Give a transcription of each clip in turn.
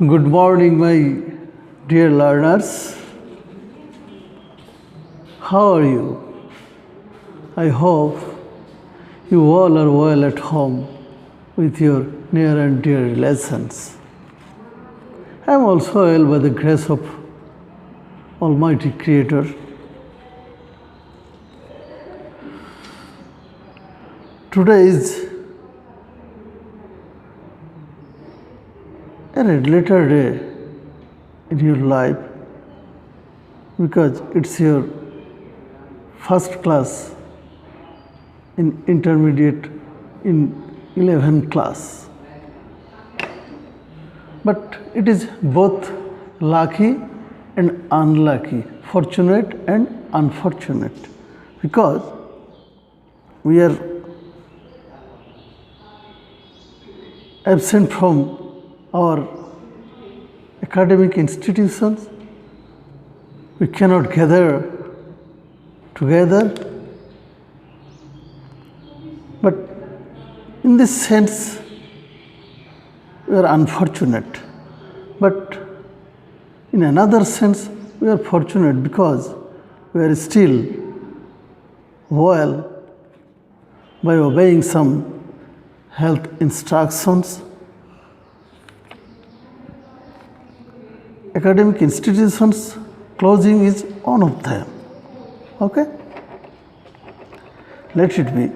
Good morning, my dear learners. How are you? I hope you all are well at home with your near and dear relations. I am also well by the grace of Almighty Creator. Today is a later day in your life because it's your first class in intermediate in 11th class. But it is both lucky and unlucky, fortunate and unfortunate, because we are absent from our academic institutions. We cannot gather together. But in this sense, we are unfortunate. But in another sense, we are fortunate because we are still well by obeying some health instructions. Academic institutions closing is one of them. Okay? Let it be.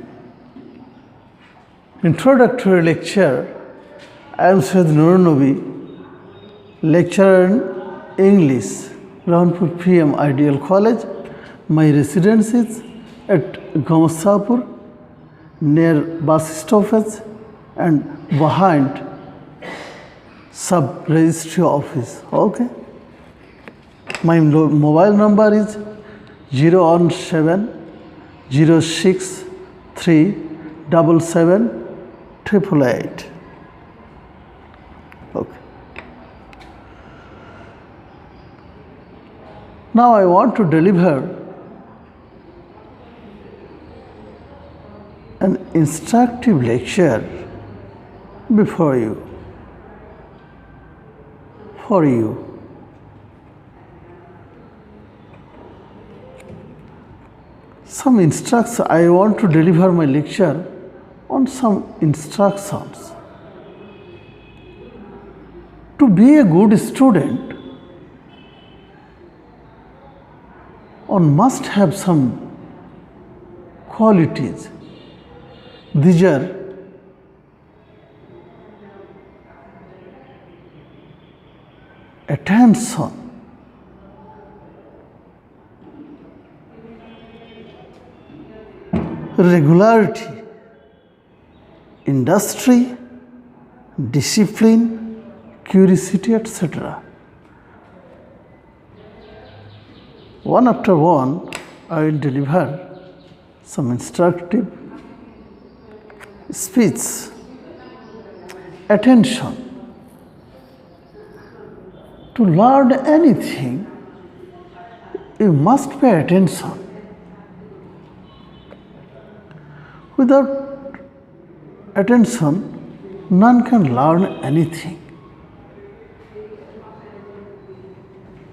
Introductory lecture. I am Syed Nurunabi, lecturer in English, Rampur PM Ideal College. My residence is at Gamastapur, near bus stoppage and behind sub-registry office. Okay? My mobile number is 017 06 377 888. Okay. Now I want to deliver an instructive lecture before you, for you. Some instructions, I want to deliver my lecture on some instructions. To be a good student, one must have some qualities. These are attention, regularity, industry, discipline, curiosity, etc. One after one, I will deliver some instructive speech. Attention. To learn anything, you must pay attention. Without attention, none can learn anything.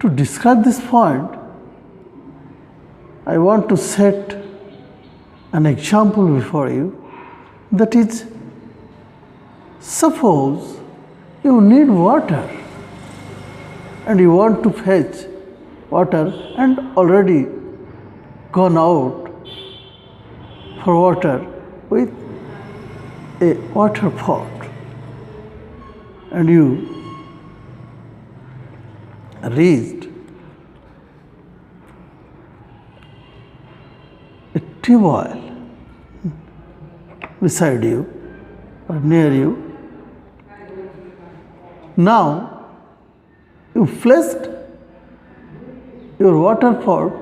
To describe this point, I want to set an example before you. That is, suppose you need water and you want to fetch water and already gone out for water with a water pot, and you reached a tube oil beside you or near you. Now you placed your water pot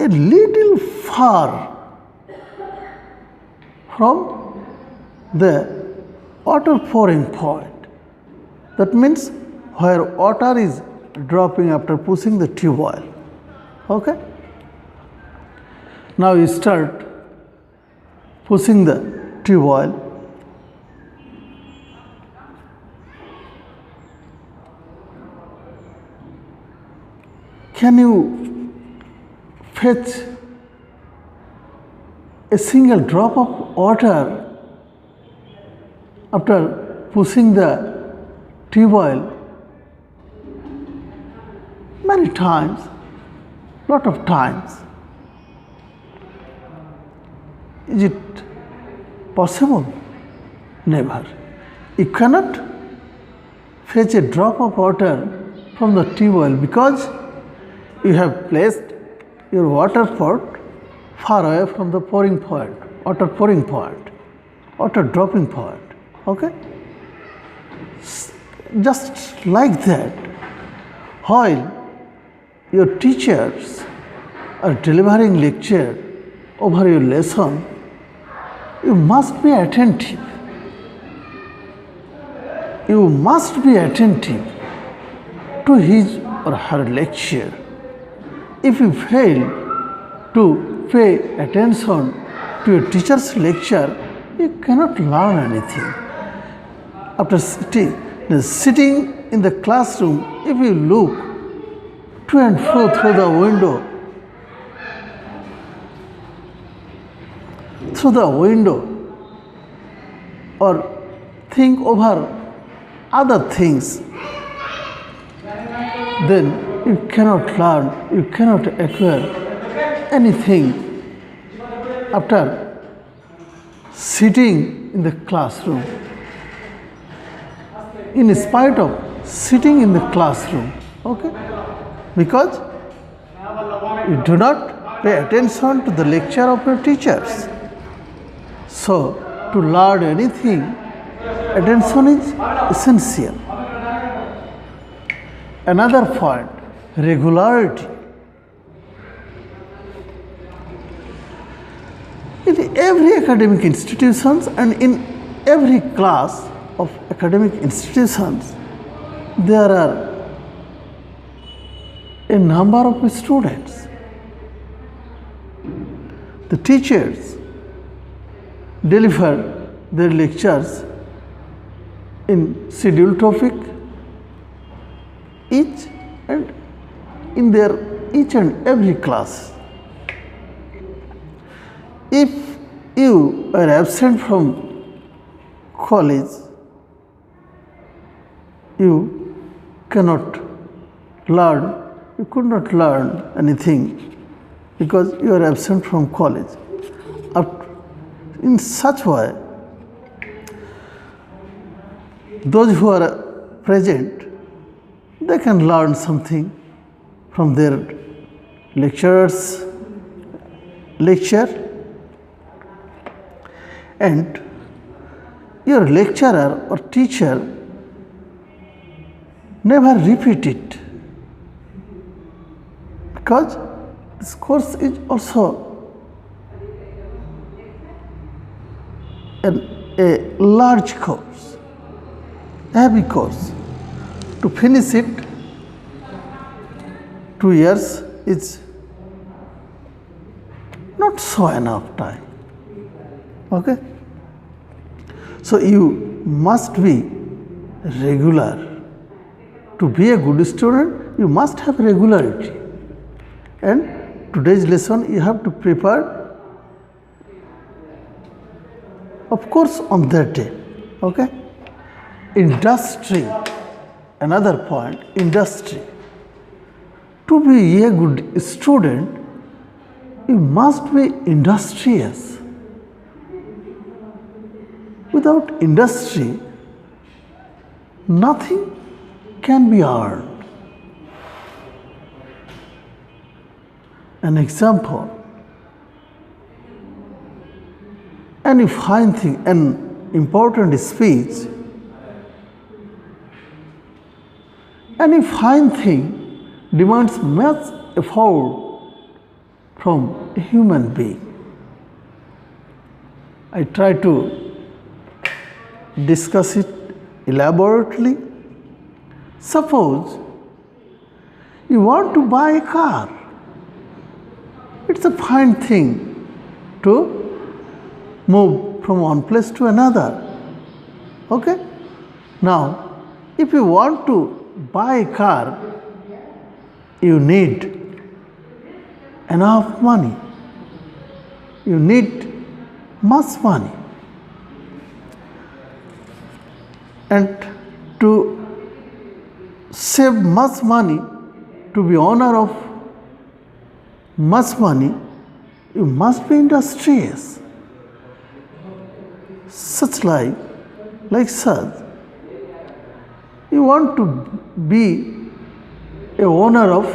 a little far from the water pouring point. That means where water is dropping after pushing the tube oil. Okay? Now you start pushing the tube oil. Can you fetch a single drop of water after pushing the tube oil? Many times, lot of times. Is it possible? Never. You cannot fetch a drop of water from the tube well because you have placed your water pot far away from the pouring point, water pouring point, water dropping point. Okay? Just like that, while your teachers are delivering lecture over your lesson, you must be attentive. You must be attentive to his or her lecture. If you fail to pay attention to your teacher's lecture, you cannot learn anything. After sitting in the classroom, if you look to and fro through the window, or think over other things, then you cannot learn, you cannot acquire anything after sitting in the classroom. In spite of sitting in the classroom, okay? Because you do not pay attention to the lecture of your teachers. So, to learn anything, attention is essential. Another point, regularity. In every academic institutions and in every class of academic institutions, there are a number of students. The teachers deliver their lectures in scheduled topic, each and every class. If you are absent from college, you cannot learn, you could not learn anything because you are absent from college. In such way, those who are present, they can learn something from their lecturers' lecture, and your lecturer or teacher never repeat it, because this course is also a large course, a heavy course. To finish it, 2 years is not so enough time. Okay? So you must be regular. To be a good student, you must have regularity. And today's lesson you have to prepare, of course, on that day. Okay? Industry. Another point, industry. To be a good student, you must be industrious. Without industry, nothing can be earned. An example, any fine thing, an important speech, any fine thing demands much effort from a human being. I try to discuss it elaborately. Suppose you want to buy a car. It's a fine thing to move from one place to another. Okay? Now, if you want to buy a car, you need enough money. You need much money. And to save much money, to be owner of much money, you must be industrious. Such like such, you want to be a owner of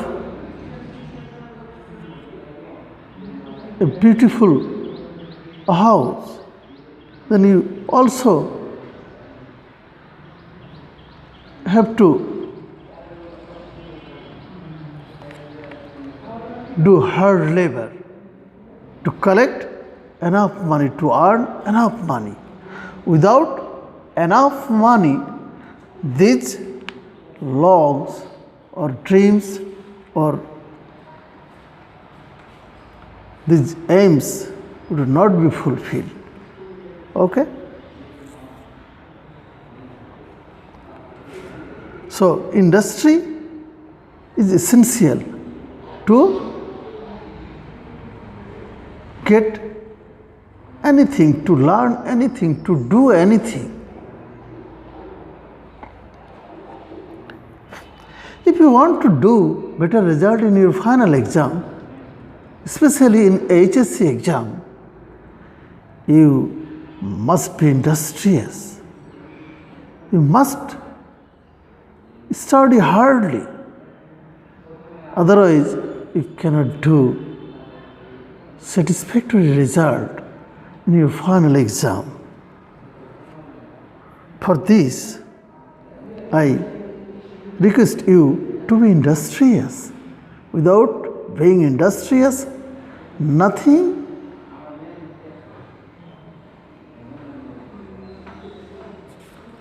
a beautiful house, then you also have to do hard labor to collect enough money, to earn enough money. Without enough money, these logs or dreams or these aims would not be fulfilled. Okay? So, industry is essential to get anything, to learn anything, to do anything. If you want to do better result in your final exam, especially in HSC exam, you must be industrious. You must study hardly. Otherwise, you cannot do satisfactory result in your final exam. For this, I request you to be industrious. Without being industrious, nothing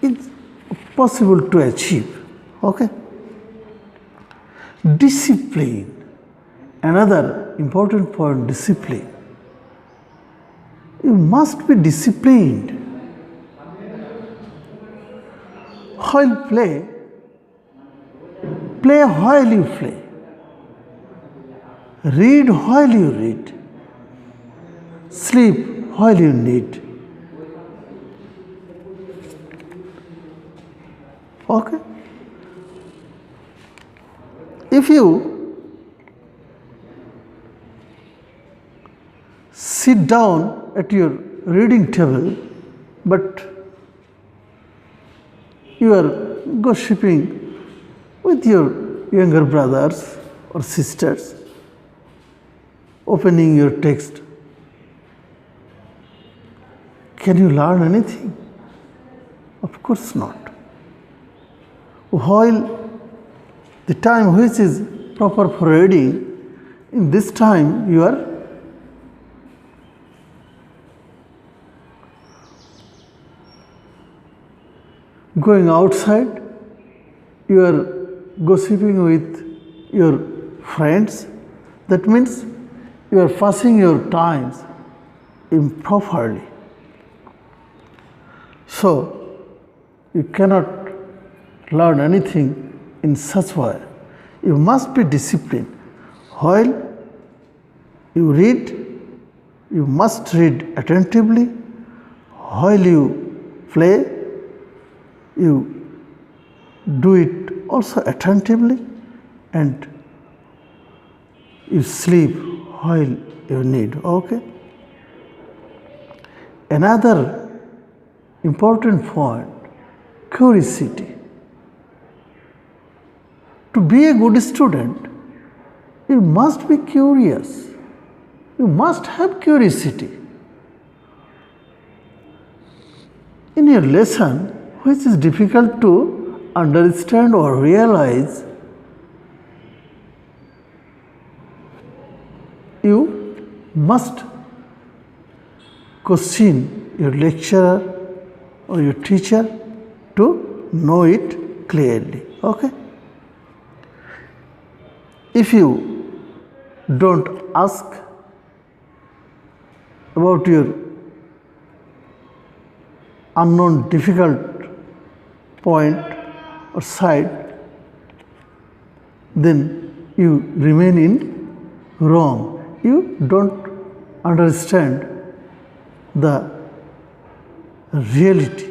is possible to achieve. Okay? Discipline. Another important point, discipline. You must be disciplined. While play while you play. Read while you read. Sleep while you need. Okay? If you sit down at your reading table, but you are gossiping with your younger brothers or sisters, opening your text, can you learn anything? Of course not. While the time which is proper for reading, in this time you are going outside, you are gossiping with your friends. That means you are passing your times improperly. So, you cannot learn anything in such way. You must be disciplined. While you read, you must read attentively. While you play, you do it also attentively, and you sleep while you need. Okay? Another important point, curiosity. To be a good student, you must be curious. You must have curiosity. In your lesson, which is difficult to understand or realize, you must question your lecturer or your teacher to know it clearly. Okay? If you don't ask about your unknown difficult point or side, then you remain in wrong. You don't understand the reality,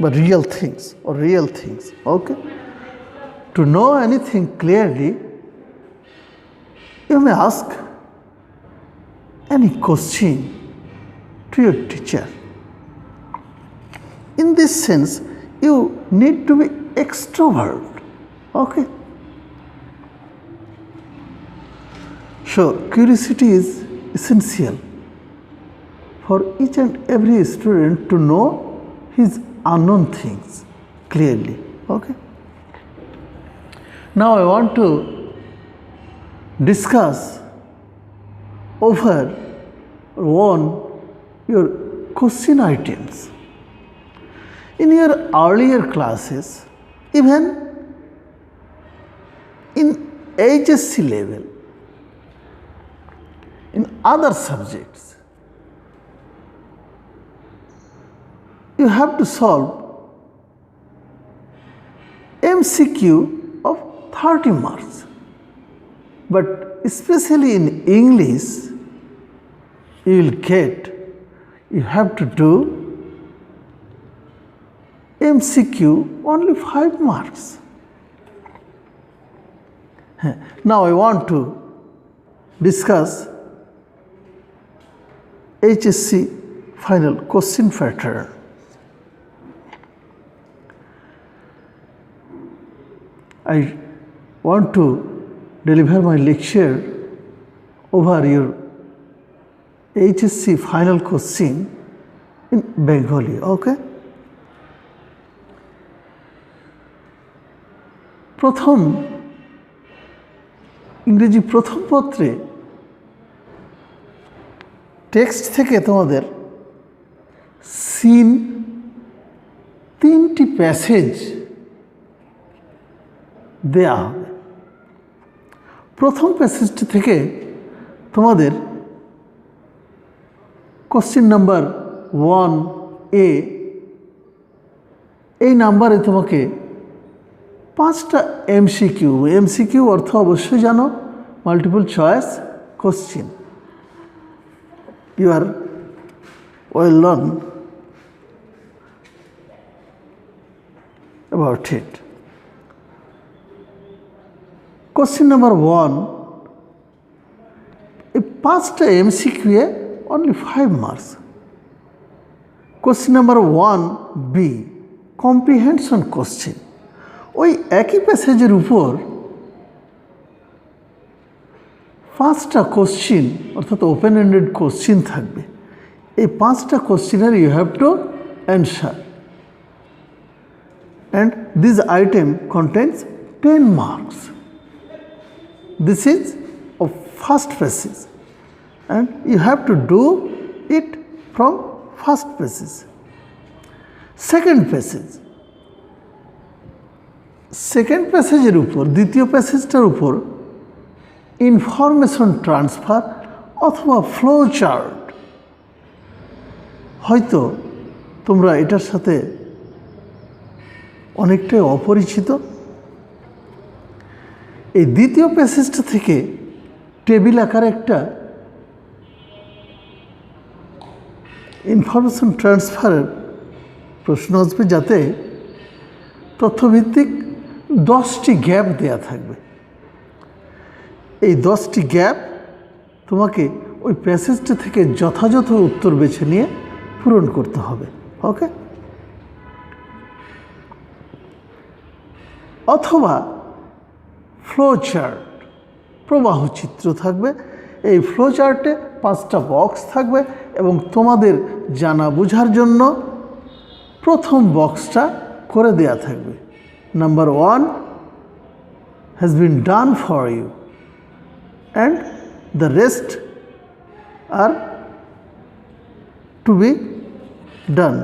but real things or real things. Okay? To know anything clearly, you may ask any question to your teacher. In this sense, you need to be extrovert. Okay? So, curiosity is essential for each and every student to know his unknown things clearly. Okay? Now I want to discuss over on your question items. In your earlier classes, even in HSC level, in other subjects, you have to solve MCQ of 30 marks. But especially in English, you have to do MCQ only 5 marks. Now I want to discuss HSC final question pattern. I want to deliver my lecture over your HSC final question in Bengali. Okay? প্রথম ইংরেজি প্রথম পত্রে text থেকে তোমাদের scene 3টি passage দেয়া হবে। প্রথম প্যাসেজটি থেকে তোমাদের কোশ্চেন নাম্বার 1A এই নাম্বারে তোমাকে 5টা MCQ অর্থ অবশ্যই জানো, multiple choice question. You are well learned about it. Question number 1, a 5টা MCQ only 5 marks. Question number 1B, comprehension question. ওই একই প্যাসেজের উপর 5টা কোশ্চিন অর্থাৎ ওপেন এন্ডেড কোশ্চিন থাকবে। এই 5টা কোশ্চিনের you have to answer, and this item contains 10 marks. This is of first passage, and you have to do it from first passage. Second প্যাসেজের উপর, দ্বিতীয় প্যাসেজটার উপর ইনফরমেশন ট্রান্সফার অথবা ফ্লো চার্ট, হয়তো তোমরা এটার সাথে অনেকটাই অপরিচিত। এই দ্বিতীয় প্যাসেজটা থেকে টেবিল আকারে একটা ইনফরমেশন ট্রান্সফারের প্রশ্ন আসবে, যাতে তথ্যভিত্তিক 10টি গ্যাপ দেয়া থাকবে। এই 10টি গ্যাপ তোমাকে ওই প্যাসেজটা থেকে যথাযথ উত্তর বেছে নিয়ে পূরণ করতে হবে। ওকে? অথবা ফ্লো চার্ট, প্রবাহ চিত্র থাকবে। এই ফ্লো চার্টে 5টা বক্স থাকবে এবং তোমাদের জানা বোঝার জন্য প্রথম বক্সটা করে দেয়া থাকবে। Number 1 has been done for you and the rest are to be done.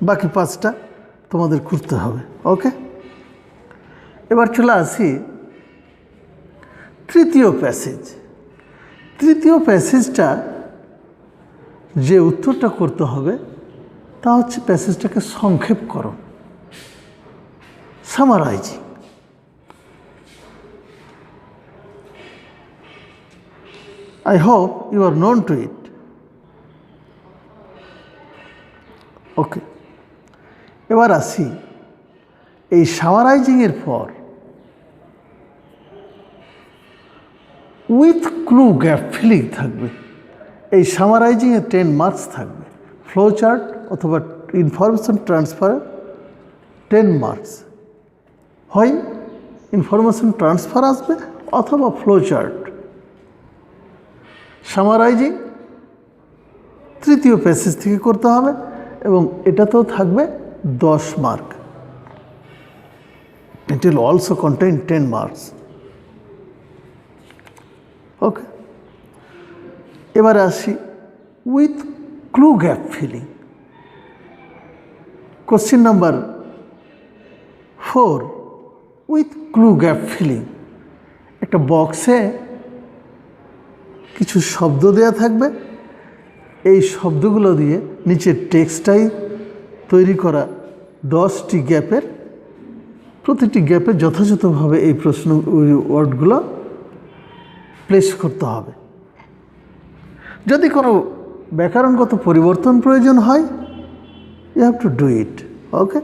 বাকি 5টা তোমাদের করতে হবে। ওকে? এবার চলে আসি তৃতীয় প্যাসেজ। তৃতীয় প্যাসেজটা যে উত্তরটা করতে হবে তা হচ্ছে প্যাসেজটাকে সংক্ষেপকরণ, summarising. I hope you are known to it. Okay, এবার আসি এই সামারাইজিংয়ের পর উইথ ক্লু গ্যাপ ফিলিং থাকবে। এই সামারাইজিংয়ে 10 মার্কস থাকবে। ফ্লো চার্ট অথবা ইনফরমেশন ট্রান্সফারে 10 মার্কস। হয় ইনফরমেশন ট্রান্সফার আসবে অথবা ফ্লো চার্ট। সামারাইজিং তৃতীয় প্যাসেজ থেকে করতে হবে এবং এটাতেও থাকবে 10 mark. It will also contain 10 marks. ওকে, এবারে আসি with clue gap filling. Question number 4 with clue gap filling. একটা বক্সে কিছু শব্দ দেয়া থাকবে, এই শব্দগুলো দিয়ে নিচের টেক্সটাই তৈরি করা 10টি গ্যাপের, প্রতিটি গ্যাপে যথাযথভাবে এই প্রশ্ন ওয়ার্ডগুলো প্লেস করতে হবে। যদি কোনো ব্যাকরণগত পরিবর্তন প্রয়োজন হয়, you have to do it. Okay,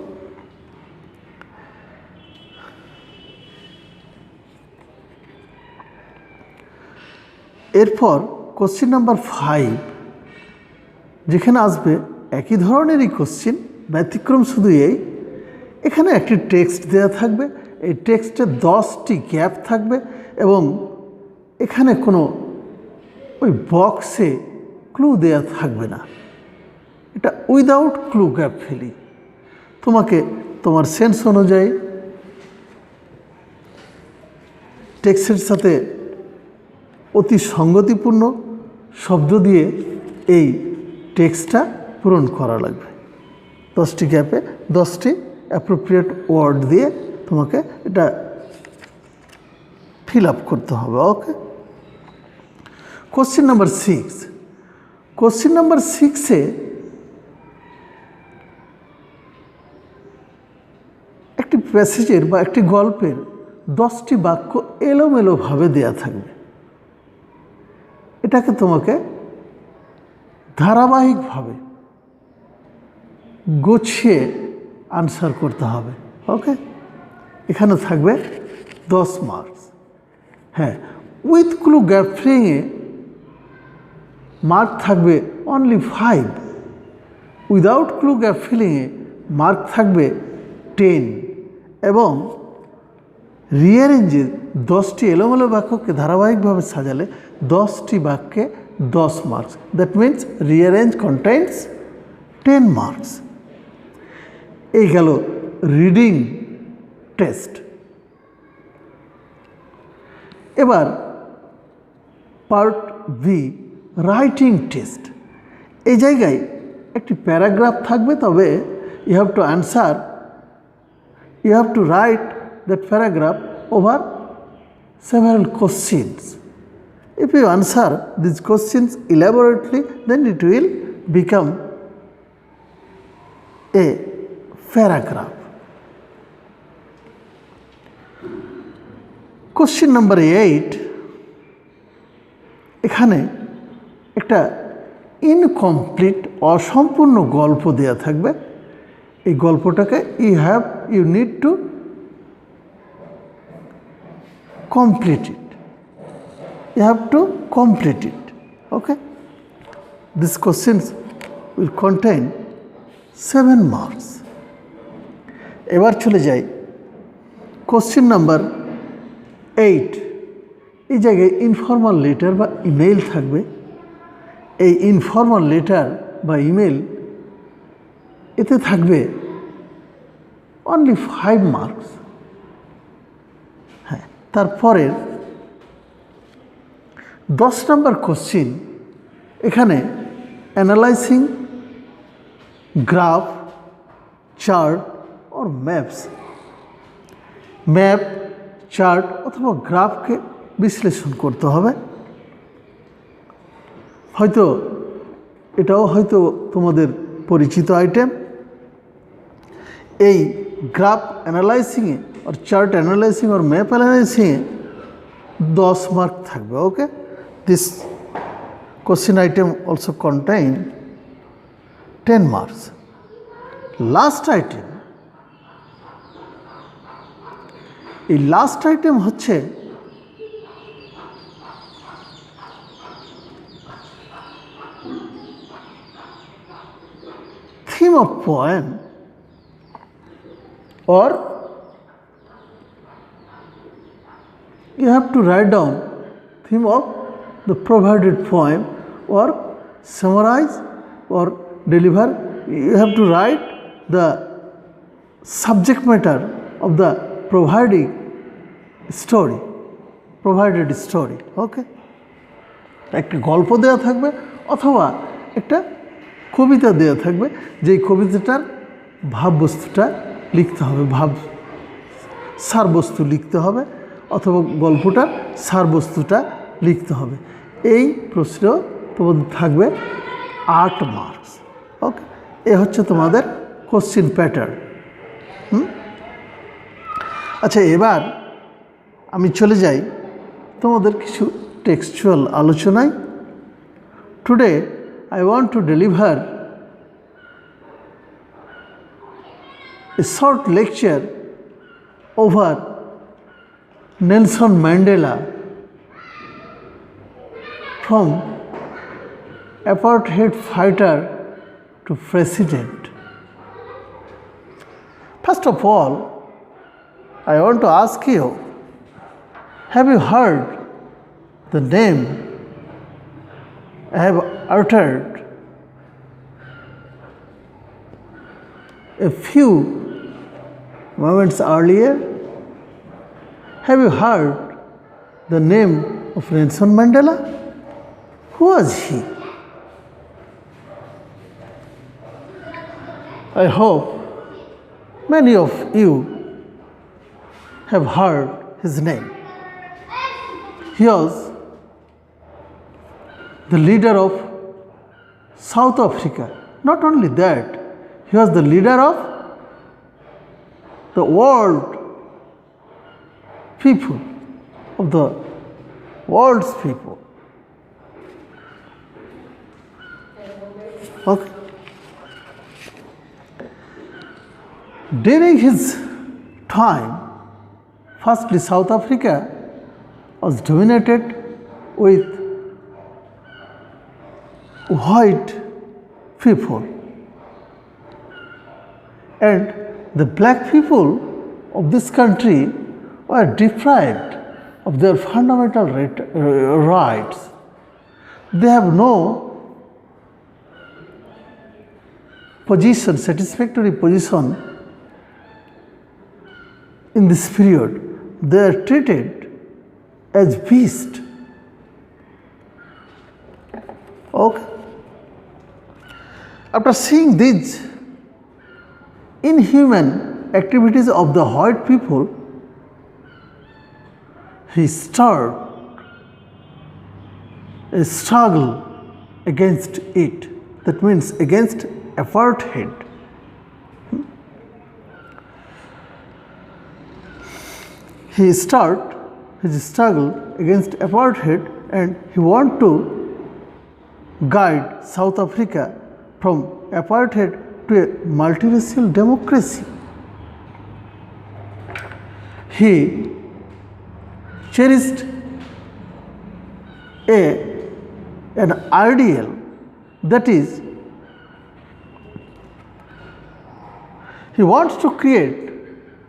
এরপর কোশ্চিন নাম্বার 5 যেখানে আসবে একই ধরনেরই কোশ্চিন, ব্যতিক্রম শুধু এই, এখানে একটি টেক্সট দেওয়া থাকবে। এই টেক্সটে 10টি গ্যাপ থাকবে এবং এখানে কোনো ওই বক্সে ক্লু দেওয়া থাকবে না। এটা উইদাউট ক্লু গ্যাপ ফিলিং। তোমাকে তোমার সেন্স অনুযায়ী টেক্সটের সাথে অতি সঙ্গতিপূর্ণ শব্দ দিয়ে এই টেক্সটটা পূরণ করা লাগবে। 10টি গ্যাপে 10টি অ্যাপ্রোপ্রিয়েট ওয়ার্ড দিয়ে তোমাকে এটা ফিল আপ করতে হবে। ওকে, কোশ্চিন নাম্বার 6। কোশ্চিন নাম্বার 6-এ একটি প্যাসেজের বা একটি গল্পের 10টি বাক্য এলোমেলোভাবে দেয়া থাকবে। এটাকে তোমাকে ধারাবাহিকভাবে গুছিয়ে আনসার করতে হবে। ওকে, এখানে থাকবে 10 মার্কস। হ্যাঁ, উইথ ক্লু গ্যাপ ফিলিংয়ে মার্ক থাকবে অনলি 5। উইদাউট ক্লু গ্যাপ ফিলিংয়ে মার্ক থাকবে 10 এবং রিঅ্যারেঞ্জে 10টি এলোমেলো বাক্যকে ধারাবাহিকভাবে সাজালে 10টি বাক্যে 10 marks. That means rearrange contains 10 marks. এই গেল রিডিং টেস্ট। এবার পার্ট বি, রাইটিং টেস্ট। এই জায়গায় একটি প্যারাগ্রাফ থাকবে, তবে you have to answer, you have to write that paragraph over several questions. If you answer these questions elaborately, then it will become a paragraph. Question number 8, এখানে একটা incomplete অসম্পূর্ণ গল্প দেয়া থাকবে। এই গল্পটাকে you need to complete it. You have to complete it. Okay, these questions will contain 7 marks. এবার চলে যাই কোশ্চেন নাম্বার 8। এই জায়গায় ইনফর্মাল লেটার বা ইমেল থাকবে। এই ইনফর্মাল লেটার বা ইমেল এতে থাকবে অনলি 5 মার্কস। হ্যাঁ, তারপরের 10 নম্বর কোশ্চিন, এখানে analysing graph, chart or maps. Map, chart অথবা গ্রাফকে বিশ্লেষণ করতে হবে। হয়তো এটাও তোমাদের পরিচিত আইটেম। এই গ্রাফ অ্যানালাইসিংয়ে আর চার্ট অ্যানালাইসিং আর ম্যাপ অ্যানালাইসিংয়ে 10 মার্ক থাকবে। Okay, this question item also contain 10 marks. Last item, এই লাস্ট আইটেম হচ্ছে theme of poem or you have to write down theme of the provided poem or summarize or deliver. You have to write the subject matter of the provided story. Okay, একটা গল্প দেওয়া থাকবে অথবা একটা কবিতা দেওয়া থাকবে, যেই কবিতাটার ভাববস্তুটা লিখতে হবে, সারবস্তু লিখতে হবে অথবা গল্পটার সারবস্তুটা লিখতে হবে। এই প্রশ্ন তোমাদের থাকবে 8 মার্কস। ওকে, এ হচ্ছে তোমাদের কোশ্চেন প্যাটার্ন। আচ্ছা, এবার আমি চলে যাই তোমাদের কিছু টেক্সচুয়াল আলোচনায়। Today I want to deliver a short lecture over Nelson Mandela from apartheid fighter to president. First of all, I want to ask you, have you heard the name I have uttered a few moments earlier? Have you heard the name of Nelson Mandela? Who was he? I hope many of you have heard his name. He was the leader of South Africa. Not only that, he was the leader of the world people, of the world's people. Okay. During his time, firstly, South Africa was dominated with white people, and the black people of this country were deprived of their fundamental rights. They have no position, satisfactory position in this period. They are treated as beasts. Okay. After seeing these inhuman activities of the white people, he started a struggle against it. That means against apartheid. He started his struggle against apartheid, and he wanted to guide South Africa from apartheid to a multiracial democracy. He cherished an ideal, that is, he wants to create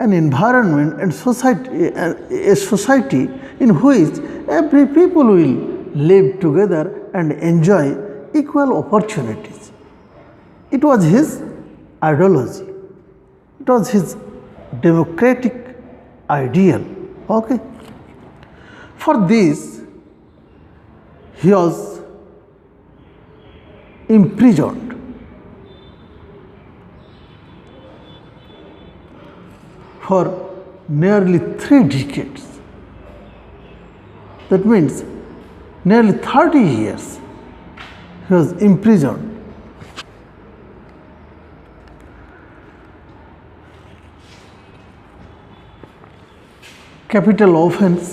an environment and a society in which every people will live together and enjoy equal opportunities. It was his ideology. It was his democratic ideal. Okay. For this, he was imprisoned. For nearly 3 decades. That means nearly 30 years he was imprisoned. capital offense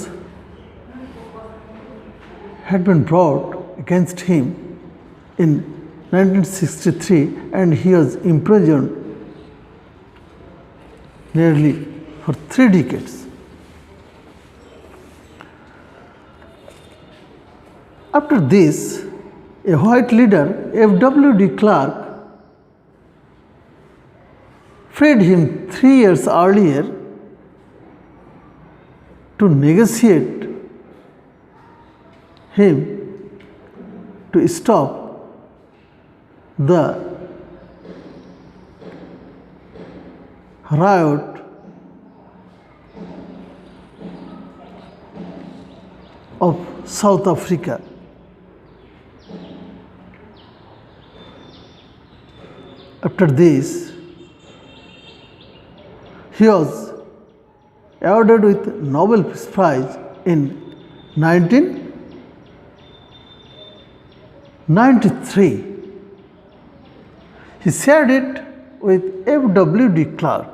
had been brought against him in 1963 and he was imprisoned nearly for 3 decades. After this, a white leader, F.W. de Klerk, freed him 3 years earlier to negotiate him to stop the riot of South Africa. After this, he was awarded with Nobel Peace Prize in 1993. He shared it with F.W. de Klerk,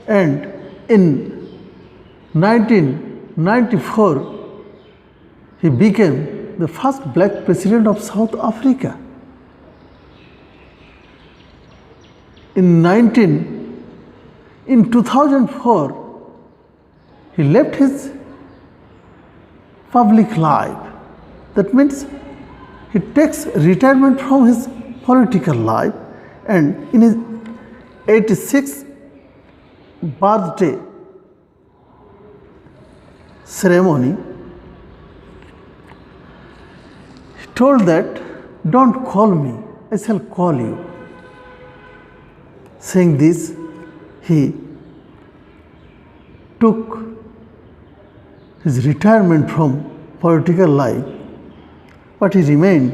and in 1994 he became the first black president of South Africa. In 2004, he left his public life. That means he takes retirement from his political life, and in his 86th birthday ceremony, he told that, "Don't call me, I shall call you." Saying this, he took his retirement from political life, but he remained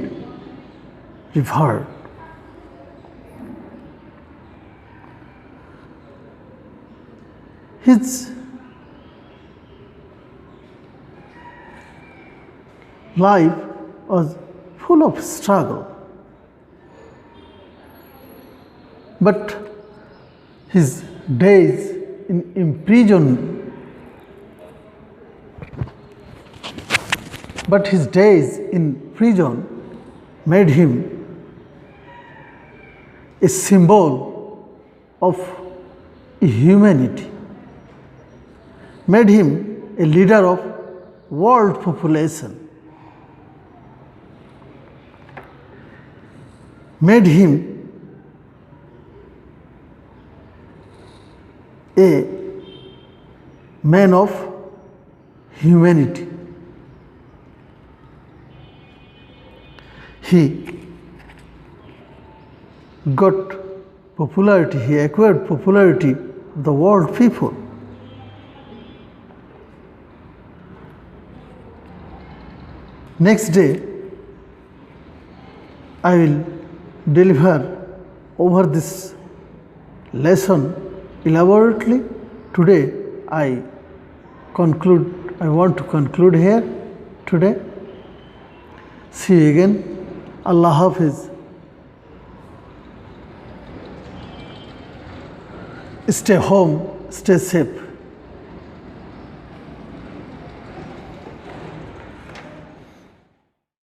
revered. His life was full of struggle, but his days in prison made him a symbol of humanity, made him a leader of world population, made him a man of humanity. He got popularity, he acquired popularity of the world people. Next day, I will deliver over this lesson elaborately. Today, I want to conclude here today. See you again. Allah Hafiz. Stay home, stay safe.